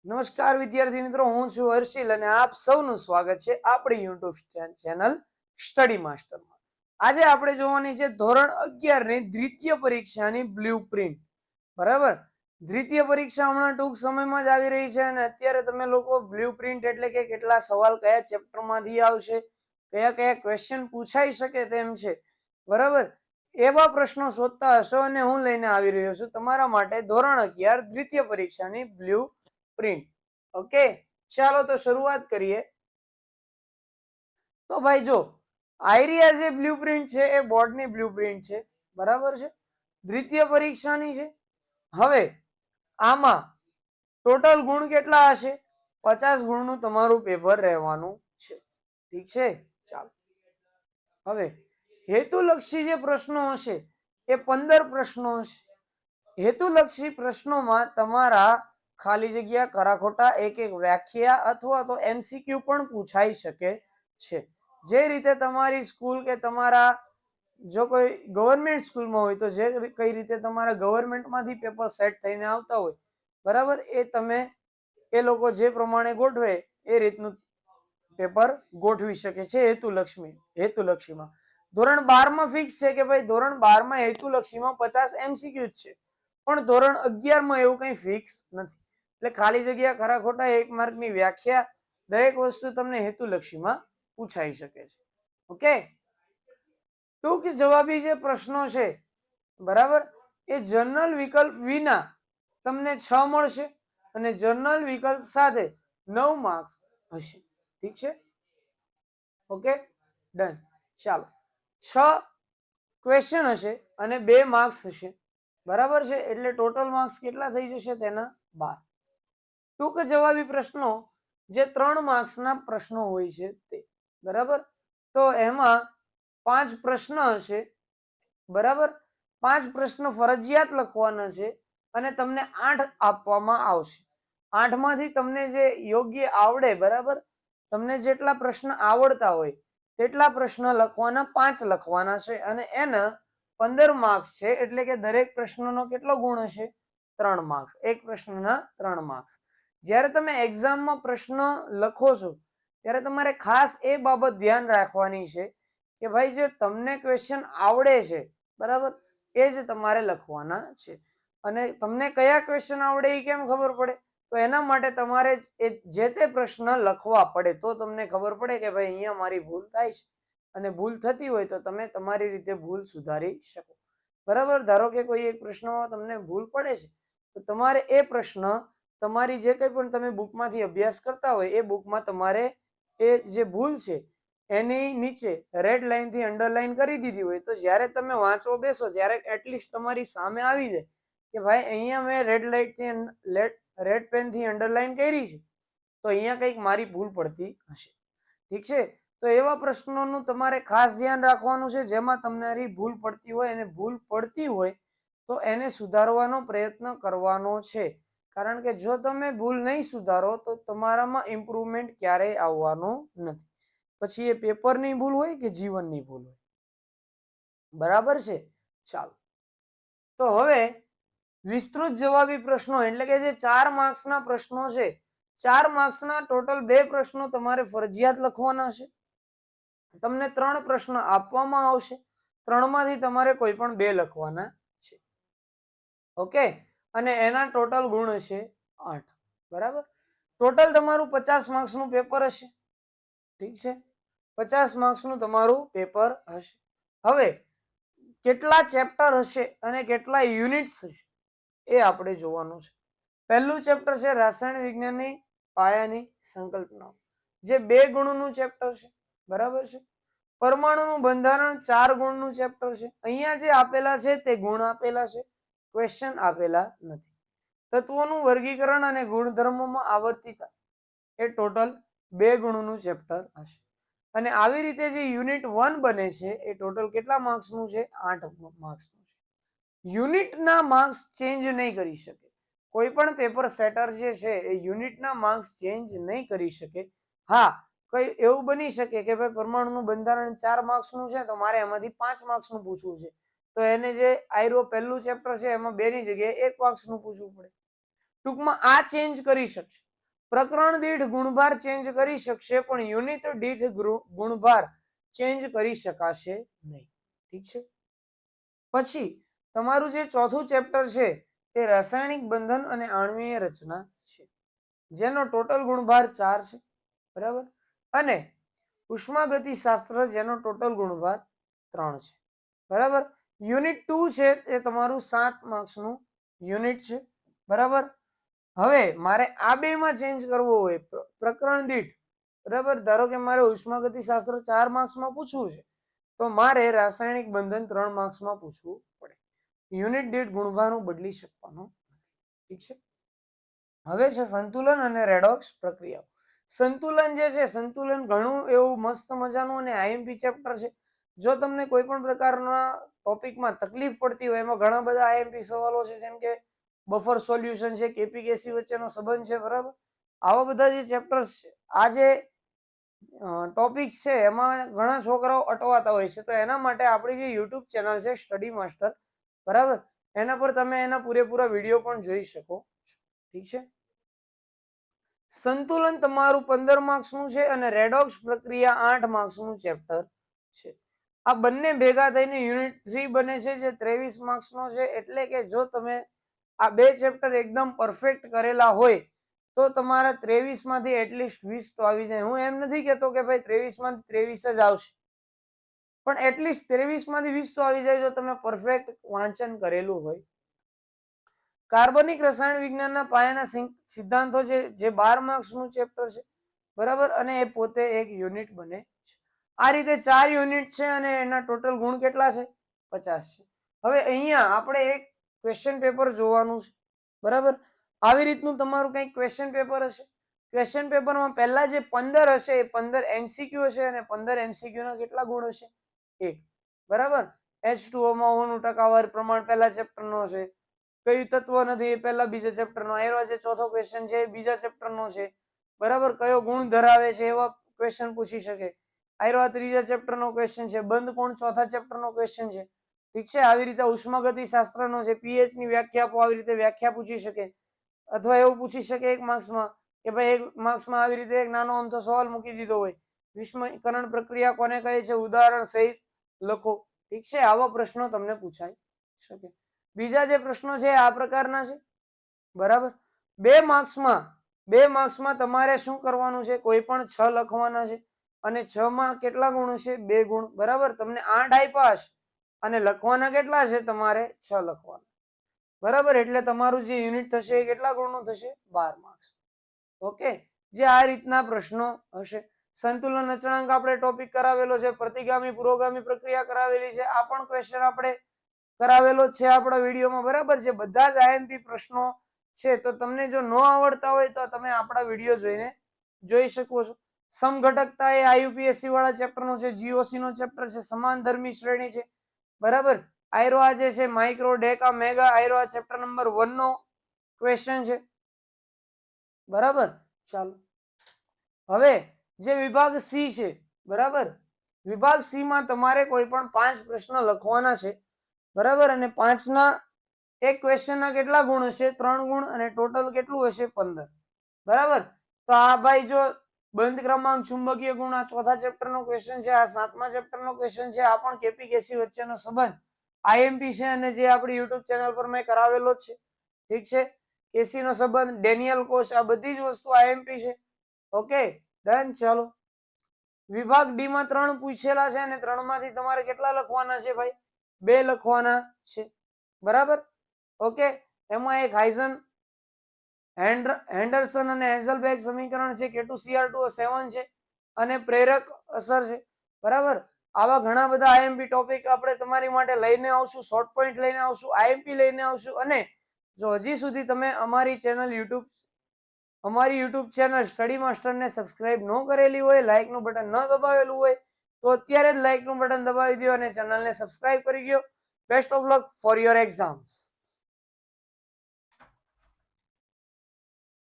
નમસ્કાર વિદ્યાર્થી મિત્રો, હું છું હર્ષિલ અને આપ સૌનું સ્વાગત છે આપણી યુટ્યુબ ચેનલ સ્ટડી માસ્ટરમાં. આજે આપણે જોવાની છે ધોરણ 11 ની દ્વિતીય પરીક્ષાની બ્લુપ્રિન્ટ. બરાબર, દ્વિતીય પરીક્ષા હમણાં ટૂંક સમયમાં જ આવી રહી છે અને અત્યારે તમે લોકો બ્લુપ્રિન્ટ એટલે કે કેટલા સવાલ કયા ચેપ્ટરમાંથી આવશે, કયા કયા ક્વેશ્ચન પૂછાઈ શકે તેમ છે, બરાબર, એવા પ્રશ્નો શોધતા હશો અને હું લઈને આવી રહ્યો છું તમારા માટે ધોરણ 11 દ્વિતીય પરીક્ષાની બ્લુપ્રિન્ટ. ઓકે, ચાલો તો શરૂઆત કરીએ. તો ભાઈ જો, આઈરિયા જે બ્લુપ્રિન્ટ છે એ બોર્ડની બ્લુપ્રિન્ટ છે, બરાબર છે, દ્વિતીય પરીક્ષાની છે. હવે આમાં ટોટલ ગુણ કેટલા હશે? 50 ગુણનું તમારું પેપર રહેવાનું છે. ઠીક છે, ચાલો. હવે હેતુલક્ષી જે પ્રશ્નો હશે એ 15 પ્રશ્નો હશે. હેતુલક્ષી પ્રશ્નોમાં તમારા ખાલી જગ્યા, ખરા ખોટા, એક એક વ્યાખ્યા અથવા તો MCQ પણ પૂછાઈ શકે છે. જે રીતે તમારી સ્કૂલ કે તમારા જો કોઈ ગવર્મેન્ટ સ્કૂલમાં હોય તો જે કઈ રીતે તમારા ગવર્મેન્ટમાંથી પેપર સેટ થઈને આવતા હોય, બરાબર, એ તમે એ લોકો જે પ્રમાણે ગોઠવે એ રીતનું પેપર ગોઠવી શકે છે હેતુલક્ષીમાં. ધોરણ 12 માં ફિક્સ છે કે ભાઈ ધોરણ 12 માં હેતુલક્ષીમાં 50 MCQ જ છે, પણ ધોરણ 11 માં એવું કંઈ ફિક્સ નથી. એટલે ખાલી જગ્યા, ખરા ખોટા, 1 માર્કની વ્યાખ્યા, દરેક વસ્તુ તમને હેતુલક્ષીમાં પૂછાઈ શકે છે. ઓકે, ટૂંક જવાબી જે પ્રશ્નો છે, બરાબર, એ જનરલ વિકલ્પ વિના તમને 6 મળશે અને જનરલ વિકલ્પ સાથે 9 માર્ક્સ હશે. ઠીક છે, ઓકે, ડન. ચાલો, 6 ક્વેશ્ચન હશે અને 2 માર્ક્સ હશે, બરાબર છે, એટલે ટોટલ માર્ક્સ કેટલા થઈ જશે? તેના 12. ટૂંક જવાબી પ્રશ્નો જે 3 માર્ક્સના પ્રશ્નો હોય છે તે, બરાબર, તો એમાં 5 પ્રશ્ન હશે, બરાબર, 5 પ્રશ્ન ફરજિયાત લખવાના છે અને તમને 8 આપવામાં આવશે. 8 માંથી તમને જે યોગ્ય આવડે, બરાબર, તમને જેટલા પ્રશ્ન આવડતા હોય તેટલા પ્રશ્ન લખવાના, 5 લખવાના છે અને એના 15 માર્ક્સ છે. એટલે કે દરેક પ્રશ્નનો કેટલો ગુણ હશે? 3 માર્ક્સ. એક પ્રશ્નના 3 માર્ક્સ. જ્યારે તમે એક્ઝામમાં પ્રશ્ન લખો છો ત્યારે તમારે ખાસ એ બાબત ધ્યાન રાખવાની છે કે ભાઈ જે તમને ક્વેશ્ચન આવડે છે, બરાબર, એ જ તમારે લખવાના છે. અને તમને કયા ક્વેશ્ચન આવડે એ કેમ ખબર પડે? તો એના માટે તમારે જે તે પ્રશ્ન લખવા પડે, તો તમને ખબર પડે કે ભાઈ અહીંયા મારી ભૂલ થાય છે. અને ભૂલ થતી હોય તો તમે તમારી રીતે ભૂલ સુધારી શકો, બરાબર. ધારો કે કોઈ એક પ્રશ્નમાં તમને ભૂલ પડે છે તો તમારે એ પ્રશ્ન તમારી જે કંઈ પણ તમે બુકમાંથી અભ્યાસ કરતા હોય એ બુકમાં તમારે એ જે ભૂલ છે એની નીચે રેડ લાઈનથી અંડરલાઈન કરી દીધી હોય, તો જ્યારે તમે વાંચવા બેસો ત્યારે એટલીસ્ટ તમારી સામે આવી જાય કે ભાઈ અહીંયા મેં રેડ પેનથી અંડરલાઈન કરી છે, તો અહીંયા કંઈક મારી ભૂલ પડતી હશે. ઠીક છે, તો એવા પ્રશ્નોનું તમારે ખાસ ધ્યાન રાખવાનું છે જેમાં તમારી ભૂલ પડતી હોય, અને ભૂલ પડતી હોય તો એને સુધારવાનો પ્રયત્ન કરવાનો છે. કારણ કે જો તમે ભૂલ નહીં સુધારો તો તમારામાં ઇમ્પ્રુવમેન્ટ ક્યારેય આવવાનું નથી. પછી એ પેપરની ભૂલ હોય કે જીવનની ભૂલ હોય, બરાબર છે. ચાલો, તો હવે વિસ્તૃત જવાબી પ્રશ્નો એટલે કે જે 4 માર્ક્સના પ્રશ્નો છે, 4 માર્ક્સના ટોટલ 2 પ્રશ્નો તમારે ફરજિયાત લખવાના છે. તમને 3 પ્રશ્ન આપવામાં આવશે, 3 માંથી તમારે કોઈ પણ 2 લખવાના છે. ઓકે, અને એના ટોટલ ગુણ હશે 8, બરાબર. ટોટલ તમારું 50 માર્ક્સનું પેપર હશે. ઠીક છે, 50 માર્ક્સનું તમારું પેપર હશે. હવે કેટલા ચેપ્ટર હશે અને કેટલા યુનિટ્સ હશે એ આપણે જોવાનું છે. પહેલું ચેપ્ટર છે રાસાયણિક વિજ્ઞાનની પાયાની સંકલ્પનાઓ, જે 2 ગુણનું ચેપ્ટર છે, બરાબર છે. પરમાણુનું બંધારણ 4 ગુણનું ચેપ્ટર છે. અહીંયા જે આપેલા છે તે ગુણ આપેલા છે, ક્વેશ્ચન આપેલા નથી. તત્વોનું વર્ગીકરણ અને ગુણધર્મોમાં આવર્તિતા, એ ટોટલ 2 ગુણનું ચેપ્ટર હશે. અને આવી રીતે જે યુનિટ 1 બને છે એ ટોટલ કેટલા માર્ક્સનું છે? 8 માર્ક્સનું છે. યુનિટના માર્ક્સ ચેન્જ નહીં કરી શકે કોઈ પણ પેપર સેટર જે છે, એ યુનિટના માર્ક્સ ચેન્જ નહીં કરી શકે. હા, કઈ એવું બની શકે કે ભાઈ પરમાણુનું બંધારણ 4 માર્ક્સનું છે તો મારે એમાંથી 5 માર્ક્સનું પૂછવું છે, તો એને જે આયરો પહેલું ચેપ્ટર છે એમાં 2 ની જગ્યાએ 1 માર્ક્સનું પૂછવું પડે. ટૂંકમાં આ ચેન્જ કરી શકશે, પ્રકરણ દીઠ ગુણભાર ચેન્જ કરી શકશે પણ યુનિટ દીઠ ગુણભાર ચેન્જ કરી શકાશે નહીં. ઠીક છે. પછી તમારું જે ચોથું ચેપ્ટર છે તે રાસાયણિક બંધન અને આણ્વીય રચના છે, જેનો ટોટલ ગુણભાર 4 છે. બરાબર. અને ઉષ્માગતિશાસ્ત્ર જેનો ટોટલ ગુણભાર 3 છે. બરાબર. યુનિટ 2 છે એ તમારું 7 માર્ક્સનું યુનિટ છે. બરાબર. હવે મારે આ બે માં ચેન્જ કરવો હોય પ્રકરણ દીઠ, બરાબર, ધારો કે મારે ઉષ્માગતિશાસ્ત્ર 4 માર્ક્સમાં પૂછવું છે તો મારે રાસાયણિક બંધન 3 માર્ક્સમાં પૂછવું પડે. યુનિટ દીઠ ગુણભાર હું બદલી શકવાનો નથી. ઠીક છે. હવે છે સંતુલન અને રેડોક્સ પ્રક્રિયાઓ. સંતુલન જે છે, સંતુલન ઘણું એવું મસ્ત મજાનું અને આઈએમપી ચેપ્ટર છે. જો તમને કોઈ પણ પ્રકારના ટોપિકમાં તકલીફ પડતી હોય, એમાં ઘણા બધા આઈએમપી સવાલો છે, જેમ કે બફર સોલ્યુશન છે, કેપીકેસી વચ્ચેનો સંબંધ છે. બરાબર. આવા બધા જે ચેપ્ટર્સ છે, આ જે ટોપિક્સ છે, એમાં ઘણા છોકરાઓ અટવાતા હોય છે. તો એના માટે આપણી જે યુટ્યુબ ચેનલ છે સ્ટડી માસ્ટર, બરાબર, એના પર તમે એના પૂરેપૂરા વિડીયો પણ જોઈ શકો છો. ઠીક છે. સંતુલન તમારું 15 માર્ક્સનું છે અને રેડોક્સ પ્રક્રિયા 8 માર્ક્સનું ચેપ્ટર છે. આ બંને ભેગા થઈને યુનિટ 3 બને છે, જે 23 માર્ક્સનો છે. એટલે કે જો તમે આ બે ચેપ્ટર એકદમ પરફેક્ટ કરેલા હોય તો તમારા 23 માંથી એટલીસ્ટ 20 તો આવી જાય. હું એમ નથી કહેતો કે ભાઈ 23 માંથી 23 જ આવશે, પણ એટલીસ્ટ 23 માંથી 20 તો આવી જાય જો તમે પરફેક્ટ વાંચન કરેલું હોય. કાર્બનિક રસાયણ વિજ્ઞાનના પાયાના સિદ્ધાંતો છે, જે 12 માર્ક્સનું ચેપ્ટર છે. બરાબર. અને એ પોતે એક યુનિટ બને છે. આ રીતે 4 યુનિટ છે અને એના ટોટલ ગુણ કેટલા છે? 50 છે. હવે અહીંયા આપણે એક ક્વેશ્ચન પેપર જોવાનું છે. બરાબર. આવી રીતનું તમારું કંઈક ક્વેશ્ચન પેપર હશે. ક્વેશ્ચન પેપરમાં પહેલા જે 15 હશે એ 15 એમસીક્યુ હશે અને 15 એમસીક્યુ ના કેટલા ગુણ હશે? 1. બરાબર. H2O માં ઓનું ટકાવાર પ્રમાણ પહેલા ચેપ્ટરનો છે. કયું તત્વ નથી એ પહેલા બીજા ચેપ્ટરનો. એનો જે ચોથો ક્વેશ્ચન છે એ બીજા ચેપ્ટરનો છે. બરાબર. કયો ગુણ ધરાવે છે એવા ક્વેશ્ચન પૂછી શકે. આ ત્રીજા ચેપ્ટરનો ક્વેશ્ચન છે. બંધ કોણ ચોથા ચેપ્ટરનો ક્વેશ્ચન છે. ઠીક છે. આવી રીતે ઉષ્માગતિ શાસ્ત્રનો છે, પીએચ ની વ્યાખ્યા આપો, આવી રીતે વ્યાખ્યા પૂછી શકે. અથવા એવું પૂછી શકે એક માર્ક્સમાં કે ભાઈ એક માર્ક્સમાં આવી રીતે એક નાનો અમથો સવાલ મૂકી દીધો હોય, વિસ્મયકરણ પ્રક્રિયા કોને કહે છે, ઉદાહરણ સહિત લખો. ઠીક છે. આવા પ્રશ્નો તમને પૂછાઈ શકે. બીજા જે પ્રશ્નો છે આ પ્રકારના છે. બરાબર. 2 માર્ક્સમાં તમારે શું કરવાનું છે? કોઈ પણ 6 લખવાના છે અને 6 માં કેટલા ગુણ છે? 2 ગુણ. બરાબર. તમને 8 આપ્યા છે અને લખવાના કેટલા છે? તમારે 6 લખવાના. બરાબર. એટલે તમારું જે યુનિટ થશે એ કેટલા ગુણનું થશે? 12 માર્ક્સ. ઓકે. જે આ રીતના પ્રશ્નો હશે. સંતુલન અચળાંક આપણે ટોપિક કરાવેલો છે, પ્રતિગામી પુરોગામી પ્રક્રિયા કરાવેલી છે. આ પણ ક્વેશ્ચન આપણે કરાવેલો છે આપણા વિડીયોમાં. બરાબર છે. બધા જ આઈએમપી પ્રશ્નો છે. તો તમને જો ન આવડતા હોય તો તમે આપણા વિડીયો જોઈને જોઈ શકો છો. સમઘટકતા એ આઈયુપીએસસી વાળા ચેપ્ટરનો છે, જીઓસી નો ચેપ્ટર છે, સમાન ધર્મી શ્રેણી છે. બરાબર. આયરો આ જે છે માઇક્રો ડેકા મેગા આયરો આ ચેપ્ટર નંબર 1 નો ક્વેશ્ચન છે. બરાબર. ચાલો હવે જે વિભાગ સી છે, બરાબર, વિભાગ સી માં તમારે કોઈ પણ 5 પ્રશ્ન લખવાના છે. બરાબર. અને 5 ના એક ક્વેશ્ચન ના કેટલા ગુણ હશે? 3 ગુણ. અને ટોટલ કેટલું હશે? 15. બરાબર. તો આ ભાઈ જો બંધ ક્રમાંક, ચુંબકીય ગુણ આ ચોથા ચેપ્ટર નો ક્વેશ્ચન છે, આ 7મા ચેપ્ટર નો ક્વેશ્ચન છે. આ પણ કેપીકેસી વચ્ચેનો સંબંધ આઈએમપી છે અને જે આપણી યુટ્યુબ ચેનલ પર મેં કરાવેલો છે. ઠીક છે. કેસી નો સંબંધ, ડેનિયલ કોશ, આ બધી જ વસ્તુ આઈએમપી છે. ઓકે. ડન. ચાલો. વિભાગ ડી માં 3 પૂછેલા છે અને 3 માંથી તમારે કેટલા લખવાના છે ભાઈ? 2 લખવાના છે. બરાબર. ઓકે. એમાં એક હેન્ડરસન અને હેઝલબેગ સમીકરણ છે, K2Cr2O7 છે અને પ્રેરક અસર છે. બરાબર. આવા ઘણા બધા આઈએમપી ટોપિક આપણે તમારી માટે લઈને આવશું, શોર્ટ પોઈન્ટ લઈને આવશું, આઈએમપી લઈને આવશું. અને જો હજી સુધી તમે અમારી યુટ્યુબ ચેનલ સ્ટડી માસ્ટરને સબસ્ક્રાઇબ ન કરેલી હોય, લાઇક નું બટન ન દબાવેલું હોય તો અત્યારે જ લાઇક નું બટન દબાવી દો અને ચેનલને સબસ્ક્રાઇબ કરી દો. Best of luck for your exams.